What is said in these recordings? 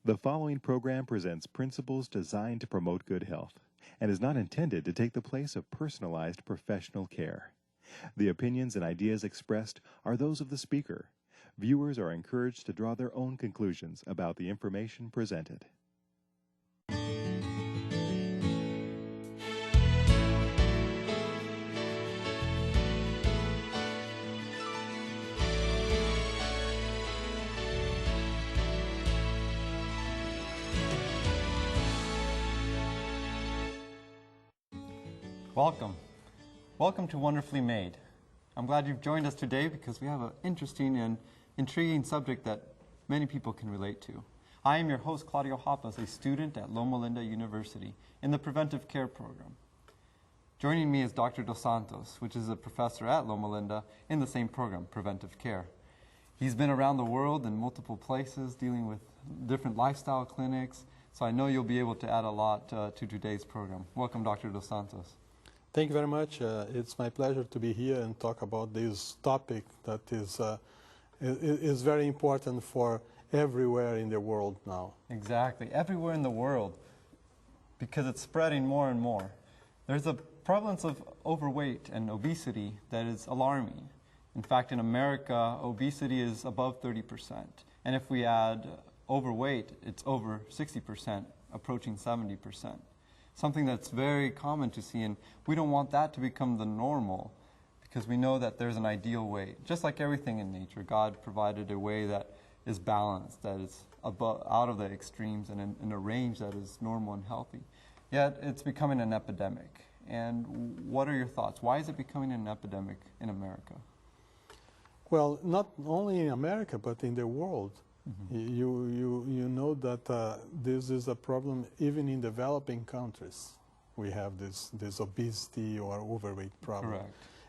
The following program presents principles designed to promote good health and is not intended to take the place of personalized professional care. The opinions and ideas expressed are those of the speaker. Viewers are encouraged to draw their own conclusions about the information presented. Welcome. Welcome to Wonderfully Made. I'm glad you've joined us today because we have an interesting and intriguing subject that many people can relate to. I am your host, Claudio Hoppes, a student at Loma Linda University in the Preventive Care Program. Joining me is Dr. Dos Santos, which is a professor at Loma Linda in the same program, Preventive Care. He's been around the world in multiple places dealing with different lifestyle clinics, so I know you'll be able to add a lot to today's program. Welcome, Dr. Dos Santos. Thank you very much. It's my pleasure to be here and talk about this topic that is very important for everywhere in the world now. Exactly, everywhere in the world, because it's spreading more and more. There's a prevalence of overweight and obesity that is alarming. In fact, in America, obesity is above 30%. And if we add overweight, it's over 60%, approaching 70%. Something that's very common to see, and we don't want that to become the normal because we know that there's an ideal weight. Just like everything in nature, God provided a way that is balanced, that is above, out of the extremes and in a range that is normal and healthy. Yet it's becoming an epidemic. And what are your thoughts? Why is it becoming an epidemic in America? Well, not only in America, but in the world. Mm-hmm. You know that this is a problem even in developing countries. We have this obesity or overweight problem.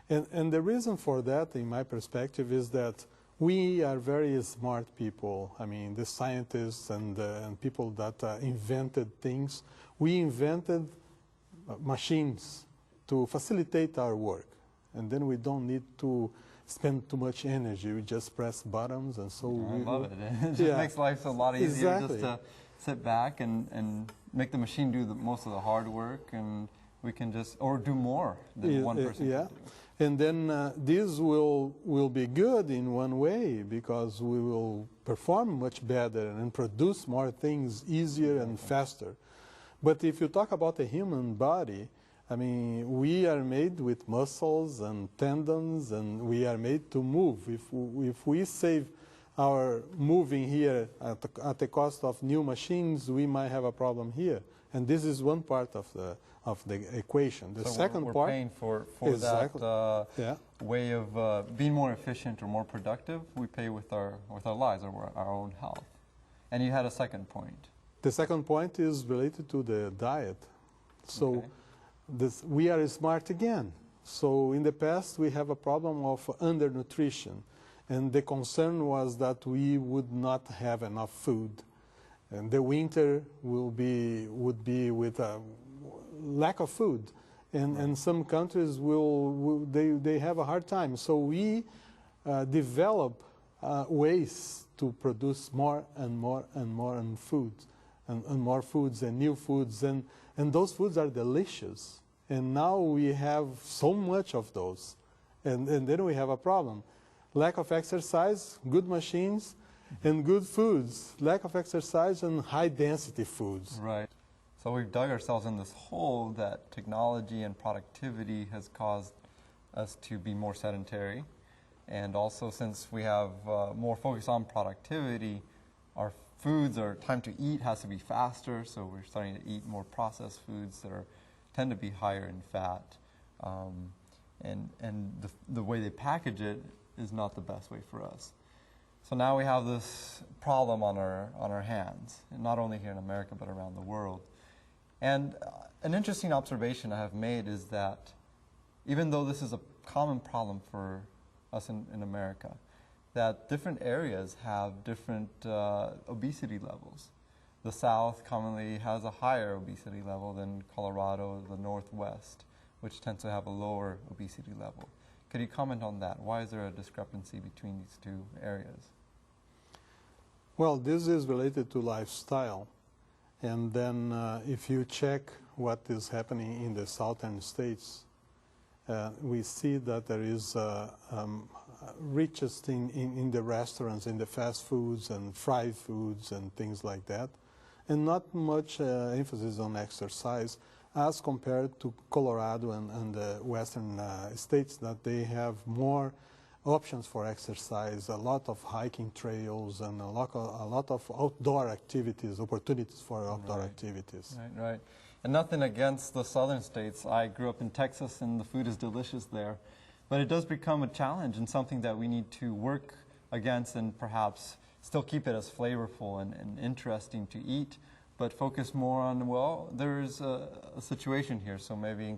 Correct. And the reason for that, in my perspective, is that we are very smart people. I mean, the scientists and people that invented things. We invented machines to facilitate our work. And then we don't need to spend too much energy. We just press buttons, and so I love it. It just makes life a lot easier. Exactly. Just to sit back and make the machine do most of the hard work, and we can just, or do more than one person can do. And then this will be good in one way because we will perform much better and produce more things easier and faster. But if you talk about the human body, I mean, we are made with muscles and tendons, and we are made to move. If we save our moving here at the cost of new machines, we might have a problem here. And this is one part of the equation. The second we're part, paying for exactly. that way of being more efficient or more productive. We pay with our lives or our own health. And you had a second point. The second point is related to the diet. So. We are smart again. So in the past, we have a problem of undernutrition. And the concern was that we would not have enough food. And the winter would be with a lack of food. And some countries they have a hard time. So we develop ways to produce more and more and more and foods. And more foods and new foods, and those foods are delicious. And now we have so much of those, and then we have a problem. Lack of exercise, good machines, and good foods. Lack of exercise and high-density foods. Right. So we've dug ourselves in this hole that technology and productivity has caused us to be more sedentary. And also, since we have more focus on productivity, our foods or time to eat has to be faster, so we're starting to eat more processed foods that tend to be higher in fat, and the way they package it is not the best way for us. So now we have this problem on our hands, and not only here in America but around the world. And an interesting observation I have made is that even though this is a common problem for us in America, that different areas have different obesity levels. The South commonly has a higher obesity level than Colorado, the Northwest, which tends to have a lower obesity level. Could you comment on that? Why is there a discrepancy between these two areas? Well, this is related to lifestyle. And then if you check what is happening in the southern states, we see that there is richest in the restaurants, in the fast foods and fried foods and things like that, and not much emphasis on exercise as compared to Colorado and the western states, that they have more options for exercise, a lot of hiking trails and a lot of outdoor activities, opportunities for outdoor activities. Right. And nothing against the southern states. I grew up in Texas and the food is delicious there. But it does become a challenge and something that we need to work against and perhaps still keep it as flavorful and interesting to eat, but focus more on, well, there's a situation here, so maybe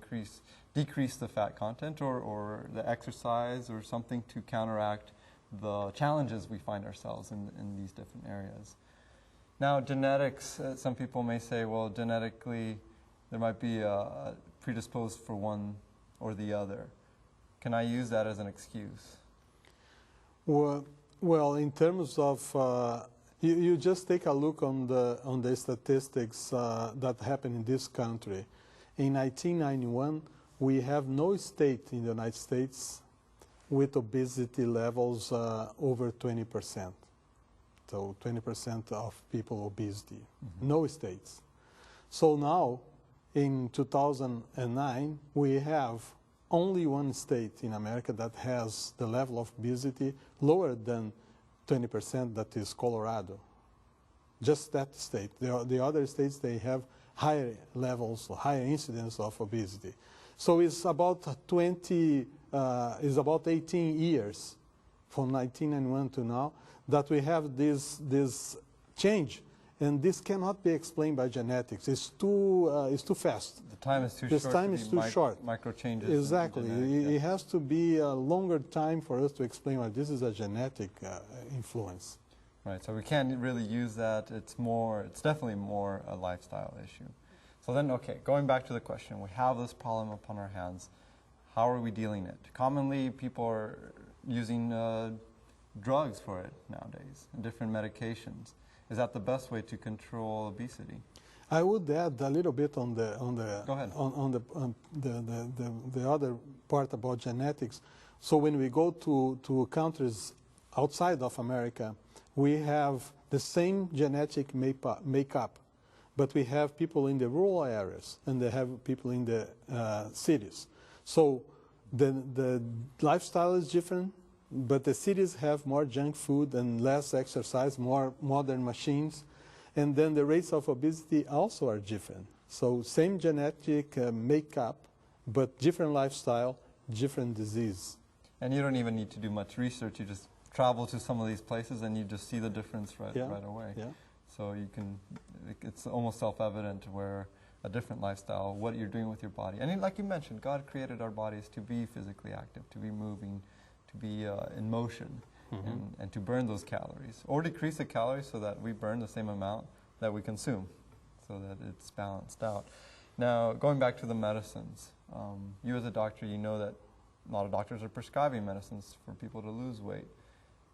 decrease the fat content or the exercise or something to counteract the challenges we find ourselves in these different areas. Now, genetics, some people may say, well, genetically, there might be predisposed for one or the other. Can I use that as an excuse? Well, in terms of, you just take a look on the statistics that happened in this country. In 1991, we have no state in the United States with obesity levels over 20%. So 20% of people obesity, no states. So now, in 2009, we have only one state in America that has the level of obesity lower than 20%, that is Colorado. Just that state. The other states, they have higher levels, higher incidence of obesity. So it's about 18 years from 1991 to now that we have this change. And this cannot be explained by genetics. It's too fast. The time is too short. This time is too short. Micro changes. Exactly. It has to be a longer time for us to explain why this is a genetic influence. Right. So we can't really use that. It's definitely more a lifestyle issue. So then, okay, going back to the question, we have this problem upon our hands. How are we dealing it? Commonly, people are using drugs for it nowadays, and different medications. Is that the best way to control obesity? I would add a little bit on the Go ahead. on the other part about genetics. So when we go to countries outside of America, we have the same genetic makeup, but we have people in the rural areas and they have people in the cities. So the lifestyle is different. But the cities have more junk food and less exercise, more modern machines. And then the rates of obesity also are different. So same genetic makeup, but different lifestyle, different disease. And you don't even need to do much research. You just travel to some of these places and you just see the difference right away. Yeah. So it's almost self-evident where a different lifestyle, what you're doing with your body. And like you mentioned, God created our bodies to be physically active, to be moving, to be in motion, and to burn those calories, or decrease the calories so that we burn the same amount that we consume, so that it's balanced out. Now, going back to the medicines, you as a doctor, you know that a lot of doctors are prescribing medicines for people to lose weight.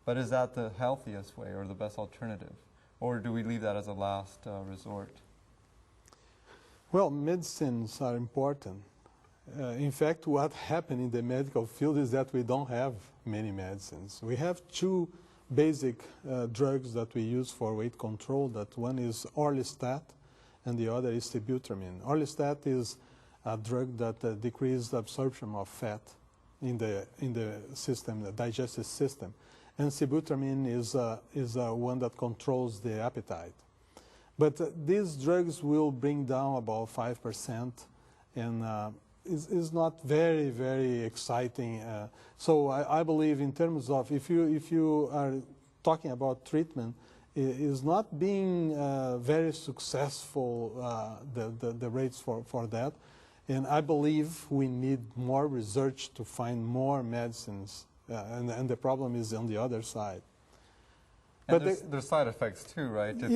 But is that the healthiest way or the best alternative? Or do we leave that as a last resort? Well, medicines are important. In fact, what happened in the medical field is that we don't have many medicines. We have two basic drugs that we use for weight control. That one is Orlistat, and the other is Sibutramine. Orlistat is a drug that decreases the absorption of fat in the system, the digestive system, and Sibutramine is one that controls the appetite. But these drugs will bring down about 5%, and is not very, very exciting. So I believe in terms of if you are talking about treatment, it is not being very successful, the rates for that. And I believe we need more research to find more medicines, and the problem is on the other side. And there's side effects too, right? If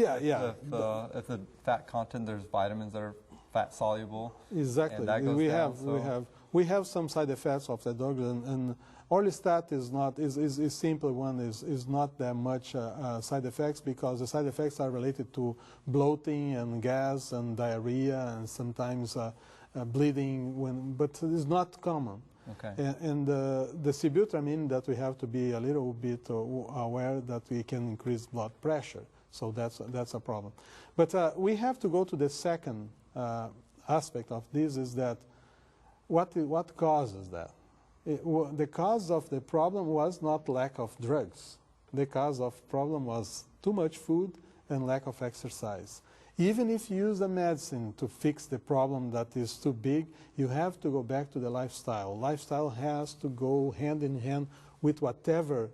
the fat content, there's vitamins that are fat soluble. Exactly. And that goes we down, have we have some side effects of the drug, and orlistat is simple one, is not that much side effects, because the side effects are related to bloating and gas and diarrhea and sometimes bleeding, but it's not common. Okay. And the sibutramine, that we have to be a little bit aware that we can increase blood pressure. So that's a problem. But we have to go to the second aspect of this, is that what causes that? The cause of the problem was not lack of drugs. The cause of problem was too much food and lack of exercise. Even if you use a medicine to fix the problem that is too big, you have to go back to the lifestyle. Lifestyle has to go hand in hand with whatever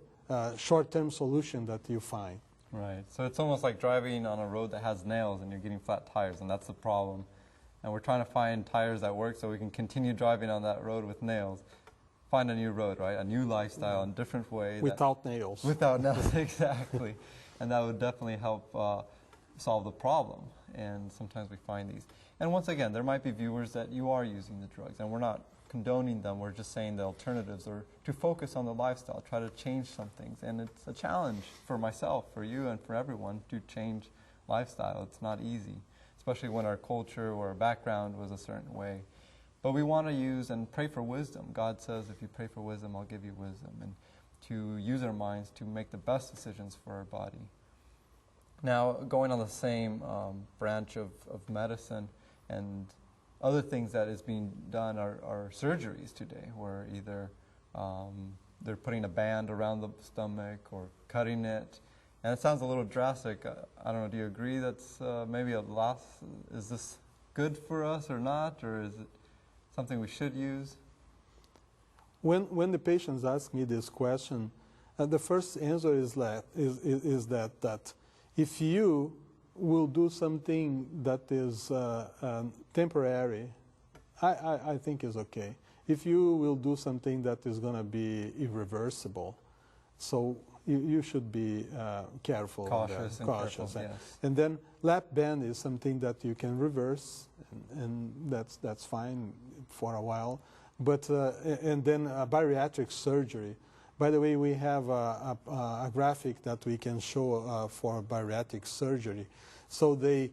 short-term solution that you find. Right. So it's almost like driving on a road that has nails and you're getting flat tires, and that's the problem. And we're trying to find tires that work so we can continue driving on that road with nails. Find a new road, right? A new lifestyle in a different way. Without nails. Without nails, exactly. And that would definitely help solve the problem. And sometimes we find these. And once again, there might be viewers that you are using the drugs, and we're not condoning them. We're just saying the alternatives are to focus on the lifestyle, try to change some things. And it's a challenge for myself, for you, and for everyone to change lifestyle. It's not easy, especially when our culture or our background was a certain way. But we want to use and pray for wisdom. God says, if you pray for wisdom, I'll give you wisdom. And to use our minds to make the best decisions for our body. Now, going on the same branch of medicine and other things that is being done are surgeries today, where either they're putting a band around the stomach or cutting it. And it sounds a little drastic. I don't know, do you agree that's maybe a loss? Is this good for us or not, or is it something we should use? When the patients ask me this question, the first answer is that if you will do something that is temporary, I think is okay. If you will do something that is going to be irreversible, so you should be careful. Cautious. Cautious. Careful, yes. And then lap band is something that you can reverse, and that's fine for a while. But and then bariatric surgery. By the way, we have a graphic that we can show for bariatric surgery. So they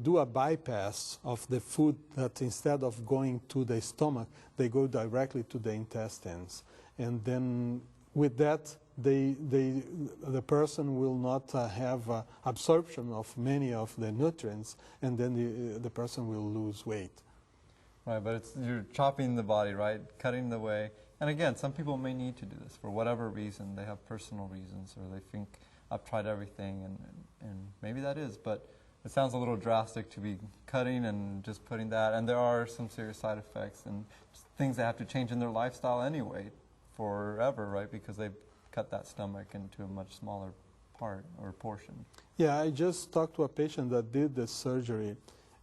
do a bypass of the food, that instead of going to the stomach, they go directly to the intestines. And then with that, the person will not have absorption of many of the nutrients, and then the person will lose weight. Right, but you're chopping the body, right? Cutting the way. And again, some people may need to do this for whatever reason. They have personal reasons, or they think, I've tried everything, and maybe that is, but it sounds a little drastic to be cutting and just putting that. And there are some serious side effects and things they have to change in their lifestyle anyway forever, right? Because they've cut that stomach into a much smaller part or portion. Yeah, I just talked to a patient that did the surgery,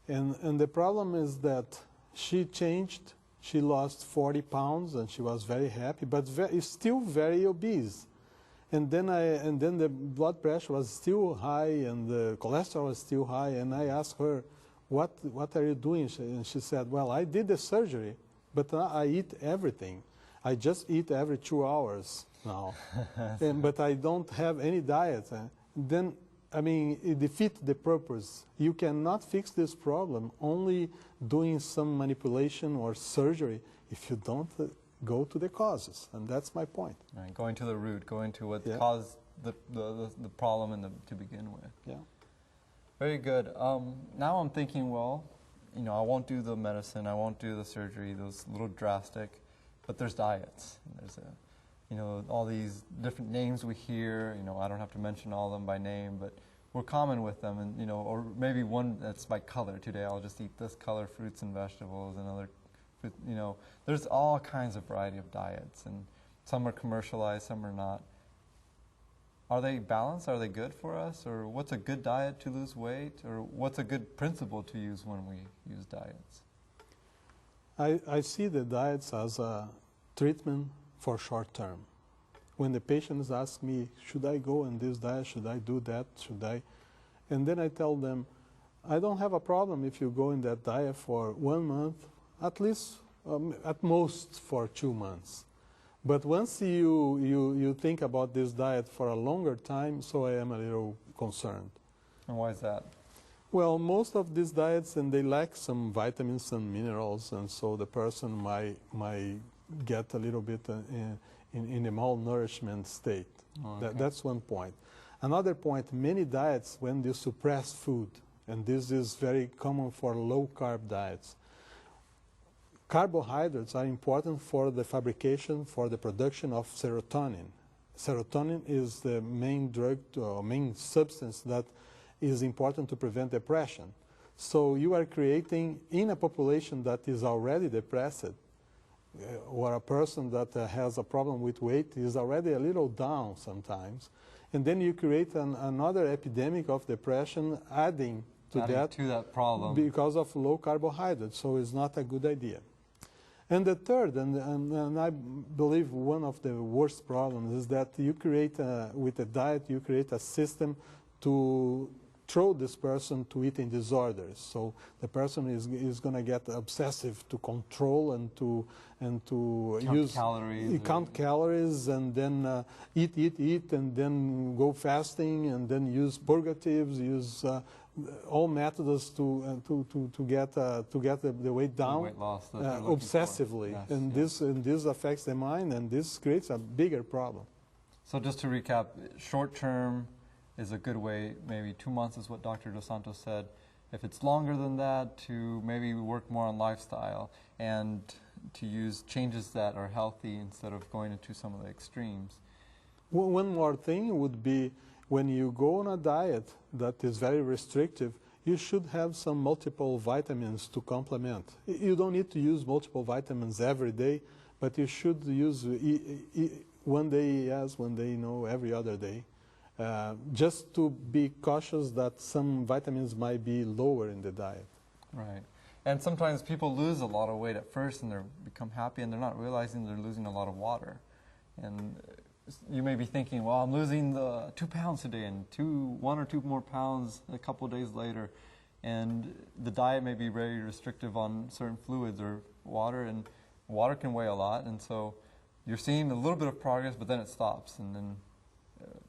and the problem is that she changed. She lost 40 pounds, and she was very happy, but still very obese. And then the blood pressure was still high, and the cholesterol was still high. And I asked her, "What are you doing?" And she said, "Well, I did the surgery, but I eat everything. I just eat every 2 hours now, but I don't have any diet." Then, I mean, it defeats the purpose. You cannot fix this problem only doing some manipulation or surgery if you don't go to the causes, and that's my point. Right, going to the root, going to what caused the problem to begin with. Yeah. Very good. Now I'm thinking, well, I won't do the medicine, I won't do the surgery, those little drastic, but there's diets. And there's all these different names we hear. I don't have to mention all of them by name, but we're common with them, and or maybe one that's by color. Today I'll just eat this color, fruits and vegetables, and other, there's all kinds of variety of diets, and some are commercialized, some are not. Are they balanced? Are they good for us? Or what's a good diet to lose weight? Or what's a good principle to use when we use diets? I see the diets as a treatment for short term. When the patients ask me, should I go on this diet, should I do that, and then I tell them, I don't have a problem if you go in that diet for 1 month, at least at most for 2 months. But once you think about this diet for a longer time, so I am a little concerned. And why is that? Well, most of these diets, and they lack some vitamins and minerals, and so the person might get a little bit in a malnourishment state. Okay. That's one point. Another point, many diets, when you suppress food, and this is very common for low-carb diets, carbohydrates are important for the fabrication, for the production of serotonin. Serotonin is the main drug, or main substance that is important to prevent depression. So you are creating, in a population that is already depressed, or a person that has a problem with weight is already a little down sometimes, and then you create another epidemic of depression adding to that problem because of low carbohydrates, so it's not a good idea. And the third, and I believe one of the worst problems, is that you create, with a diet, you create a system to throw this person to eating disorders. So the person is going to get obsessive to control and to count calories, and then eat, and then go fasting, and then use purgatives, use all methods to get the weight down, the weight loss obsessively. Yes, and yes. this affects the mind, and this creates a bigger problem. So just to recap, short term is a good way. Maybe 2 months is what Dr. Dos Santos said. If it's longer than that, to maybe work more on lifestyle and to use changes that are healthy instead of going into some of the extremes. One more thing would be, when you go on a diet that is very restrictive, you should have some multiple vitamins to complement. You don't need to use multiple vitamins every day, but you should use one day yes, one day no, every other day. Just to be cautious that some vitamins might be lower in the diet. Right. And sometimes people lose a lot of weight at first and they become happy and they're not realizing they're losing a lot of water. And you may be thinking, well, I'm losing 2 pounds today and 1 or 2 more pounds a couple of days later. And the diet may be very restrictive on certain fluids or water, and water can weigh a lot. And so you're seeing a little bit of progress, but then it stops and then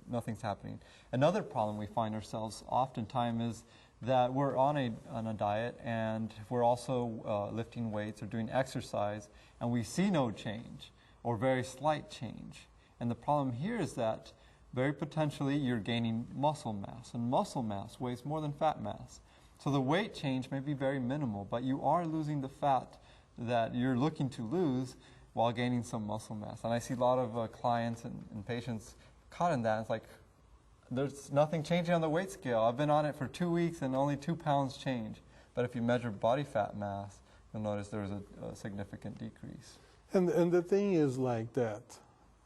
nothing's happening. Another problem we find ourselves oftentimes is that we're on a diet and we're also lifting weights or doing exercise, and we see no change or very slight change. And the problem here is that very potentially you're gaining muscle mass, and muscle mass weighs more than fat mass. So the weight change may be very minimal, but you are losing the fat that you're looking to lose while gaining some muscle mass. And I see a lot of clients and patients caught in that. It's like, there's nothing changing on the weight scale. I've been on it for 2 weeks and only 2 pounds change. But if you measure body fat mass, you'll notice there's a significant decrease. And the thing is like that.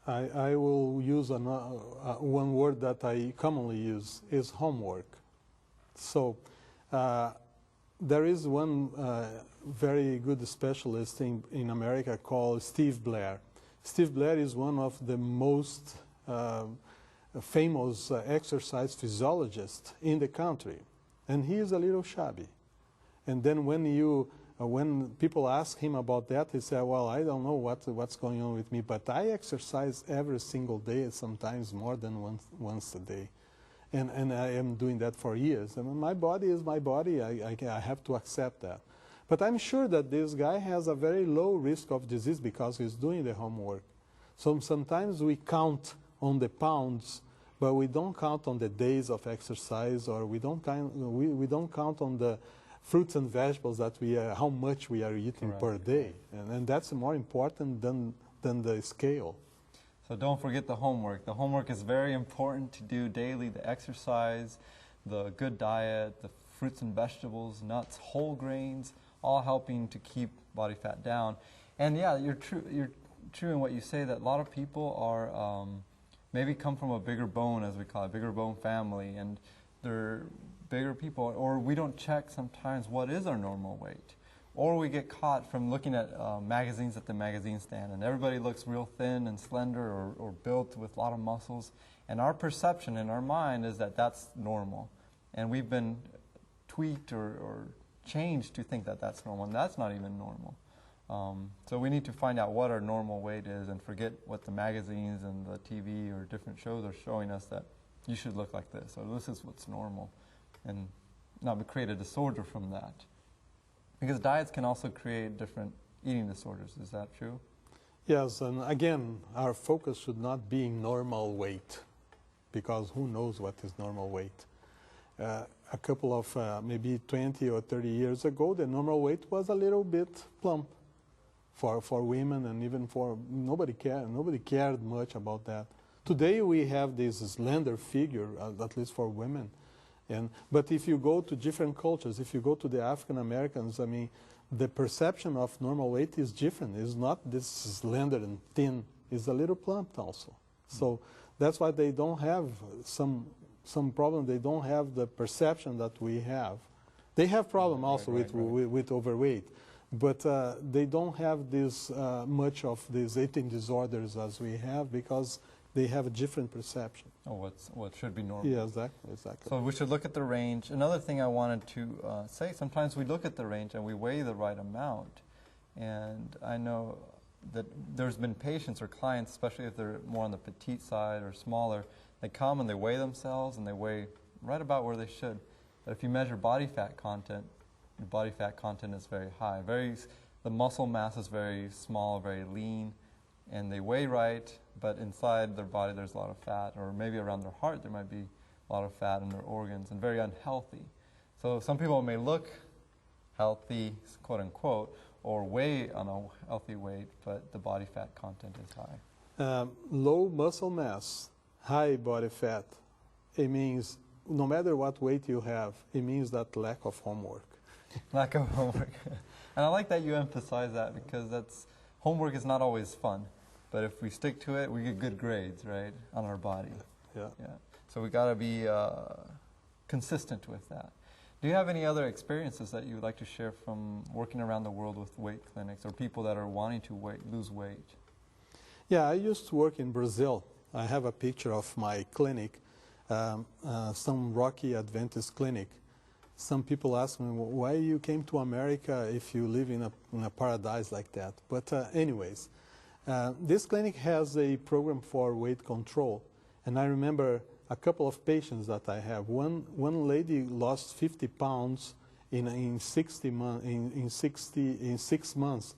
I will use one word that I commonly use, is homework. So there is one very good specialist in America called Steve Blair. Steve Blair is one of the most famous exercise physiologists in the country, and he is a little shabby. And then when people ask him about that, he said, well, I don't know what's going on with me, but I exercise every single day, sometimes more than once a day. And I am doing that for years. And my body is my body. I have to accept that. But I'm sure that this guy has a very low risk of disease because he's doing the homework. So sometimes we count on the pounds, but we don't count on the days of exercise, or we don't count on the fruits and vegetables that how much we are eating per day. And that's more important than the scale. So don't forget the homework. The homework is very important to do daily. The exercise, the good diet, the fruits and vegetables, nuts, whole grains, all helping to keep body fat down. And yeah, you're true in what you say, that a lot of people are maybe come from a bigger bone, as we call it, bigger bone family, and they're bigger people, or we don't check sometimes what is our normal weight. Or we get caught from looking at magazines at the magazine stand, and everybody looks real thin and slender or built with a lot of muscles. And our perception in our mind is that that's normal. And we've been tweaked or changed to think that that's normal, and that's not even normal. So we need to find out what our normal weight is and forget what the magazines and the TV or different shows are showing us that you should look like this, or this is what's normal, and not create a disorder from that. Because diets can also create different eating disorders. Is that true? Yes, and again, our focus should not be normal weight, because who knows what is normal weight. A couple of maybe 20 or 30 years ago, the normal weight was a little bit plump for women, and even for nobody cared much about that. Today we have this slender figure, at least for women. But if you go to different cultures, if you go to the African Americans, I mean, the perception of normal weight is different. It's not this slender and thin. It's a little plump also. So that's why they don't have some problem. They don't have the perception that we have. They have problem also with overweight, but they don't have this much of these eating disorders as we have, because they have a different perception. Oh, what should be normal. Yeah, exactly. So we should look at the range. Another thing I wanted to say, sometimes we look at the range and we weigh the right amount. And I know that there's been patients or clients, especially if they're more on the petite side or smaller, they come and they weigh themselves and they weigh right about where they should. But if you measure body fat content, the body fat content is very high. The muscle mass is very small, very lean, and they weigh right, but inside their body there's a lot of fat, or maybe around their heart there might be a lot of fat in their organs, and very unhealthy. So some people may look healthy, quote unquote, or weigh on a healthy weight, but the body fat content is high. Low muscle mass, high body fat, it means no matter what weight you have, it means that lack of homework. Lack of homework. And I like that you emphasize that, because homework is not always fun. But if we stick to it, we get good grades, right, on our body. Yeah. So we got to be consistent with that. Do you have any other experiences that you would like to share from working around the world with weight clinics, or people that are wanting to lose weight? Yeah, I used to work in Brazil. I have a picture of my clinic, some Rocky Adventist clinic. Some people ask me, why you came to America if you live in a paradise like that? But anyways, this clinic has a program for weight control. And I remember a couple of patients that I have. One lady lost 50 pounds in 6 months.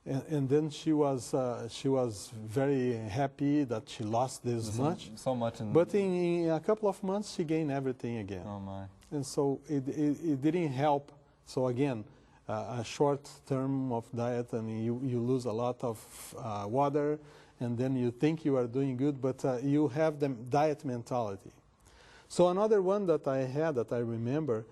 And then she was very happy that she lost this much. So much. But in a couple of months, she gained everything again. Oh my! And so it didn't help. So again, a short term of diet, I mean, you lose a lot of water, and then you think you are doing good, but you have the diet mentality. So another one that I had that I remember,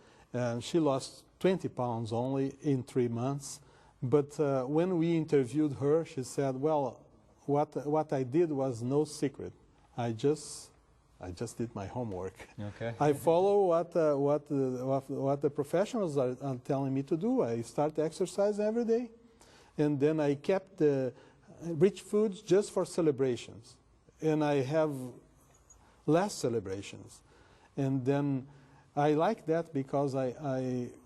she lost 20 pounds only in 3 months. But when we interviewed her, she said, well, what I did was no secret. I just did my homework. Okay. I follow what the professionals are telling me to do. I start exercise every day. And then I kept the rich foods just for celebrations. And I have less celebrations. And then I like that because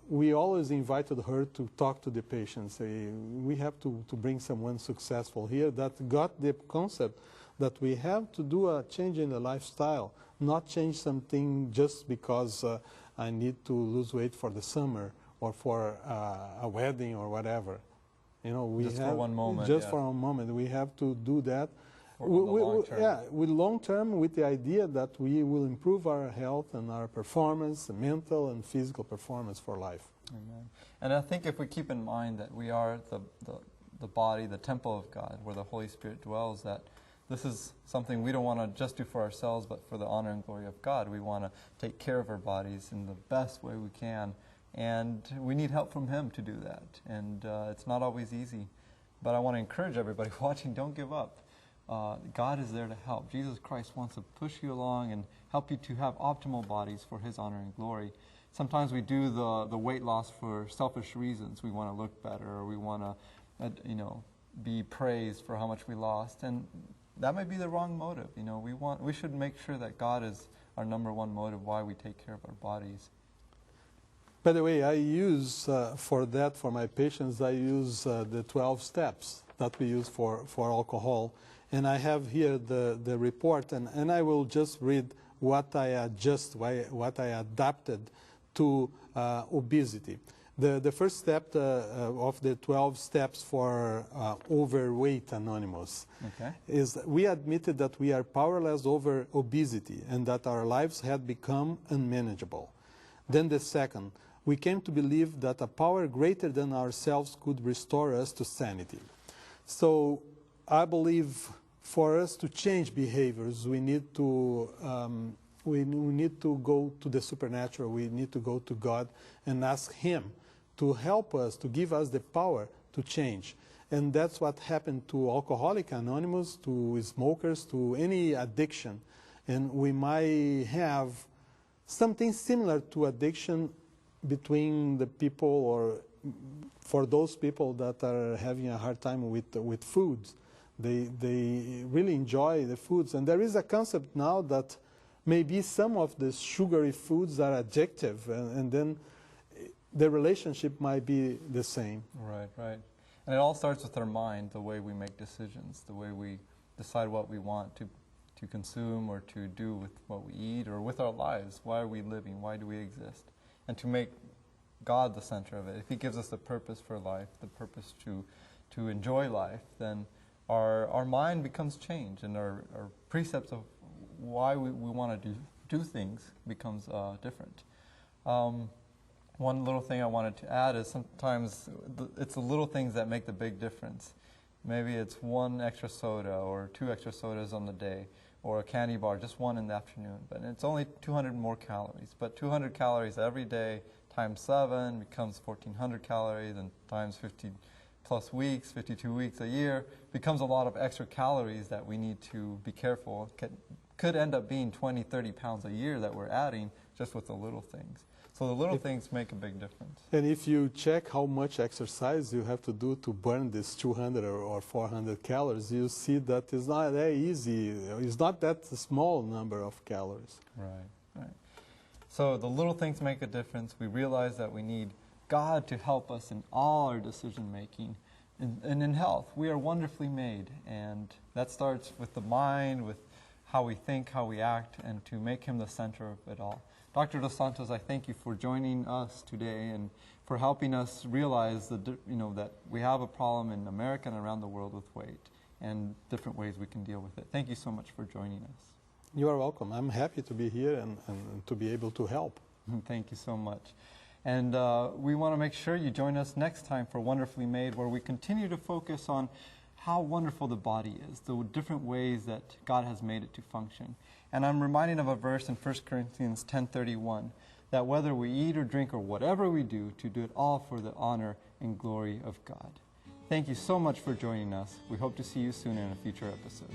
we always invited her to talk to the patients. We have to bring someone successful here that got the concept that we have to do a change in the lifestyle, not change something just because I need to lose weight for the summer or for a wedding or whatever. You know, for one moment. Just for a moment. We have to do that. Long term. Yeah, with long term, with the idea that we will improve our health and our performance, mental and physical performance for life. Amen. And I think if we keep in mind that we are the body, the temple of God, where the Holy Spirit dwells, that this is something we don't want to just do for ourselves, but for the honor and glory of God. We want to take care of our bodies in the best way we can, and we need help from Him to do that. And it's not always easy. But I want to encourage everybody watching, don't give up. God is there to help. Jesus Christ wants to push you along and help you to have optimal bodies for His honor and glory. Sometimes we do the weight loss for selfish reasons. We want to look better, or we want to, be praised for how much we lost, and that might be the wrong motive. We should make sure that God is our number one motive why we take care of our bodies. By the way, I use for that, for my patients, I use the 12 steps that we use for alcohol. And I have here the report, and I will just read what I adapted to obesity. The first step of the 12 steps for Overweight Anonymous is we admitted that we are powerless over obesity and that our lives had become unmanageable. Then the second, we came to believe that a power greater than ourselves could restore us to sanity. So I believe for us to change behaviors, we need to go to the supernatural. We need to go to God and ask Him to help us, to give us the power to change. And that's what happened to Alcoholics Anonymous, to smokers, to any addiction. And we might have something similar to addiction between the people, or for those people that are having a hard time with foods. They really enjoy the foods. And there is a concept now that maybe some of the sugary foods are addictive, and then the relationship might be the same. Right, right. And it all starts with our mind, the way we make decisions, the way we decide what we want to consume or to do with what we eat or with our lives. Why are we living? Why do we exist? And to make God the center of it. If He gives us the purpose for life, the purpose to enjoy life, then our mind becomes changed, and our precepts of why we want to do things becomes different. One little thing I wanted to add is sometimes it's the little things that make the big difference. Maybe it's one extra soda or 2 extra sodas on the day, or a candy bar, just one in the afternoon. But it's only 200 more calories. But 200 calories every day times 7 becomes 1,400 calories, and times 50 plus weeks, 52 weeks a year, becomes a lot of extra calories that we need to be careful. Could end up being 20, 30 pounds a year that we're adding just with the little things. So the little things make a big difference. And if you check how much exercise you have to do to burn this 200 or 400 calories, you see that it's not that easy. It's not that small number of calories. Right, right. So the little things make a difference. We realize that we need God to help us in all our decision making. And in health, we are wonderfully made. And that starts with the mind, with how we think, how we act, and to make Him the center of it all. Dr. Dos Santos, I thank you for joining us today and for helping us realize that we have a problem in America and around the world with weight and different ways we can deal with it. Thank you so much for joining us. You are welcome. I'm happy to be here and to be able to help. Thank you so much. And we want to make sure you join us next time for Wonderfully Made, where we continue to focus on how wonderful the body is, the different ways that God has made it to function. And I'm reminded of a verse in 1 Corinthians 10:31, that whether we eat or drink or whatever we do, to do it all for the honor and glory of God. Thank you so much for joining us. We hope to see you soon in a future episode.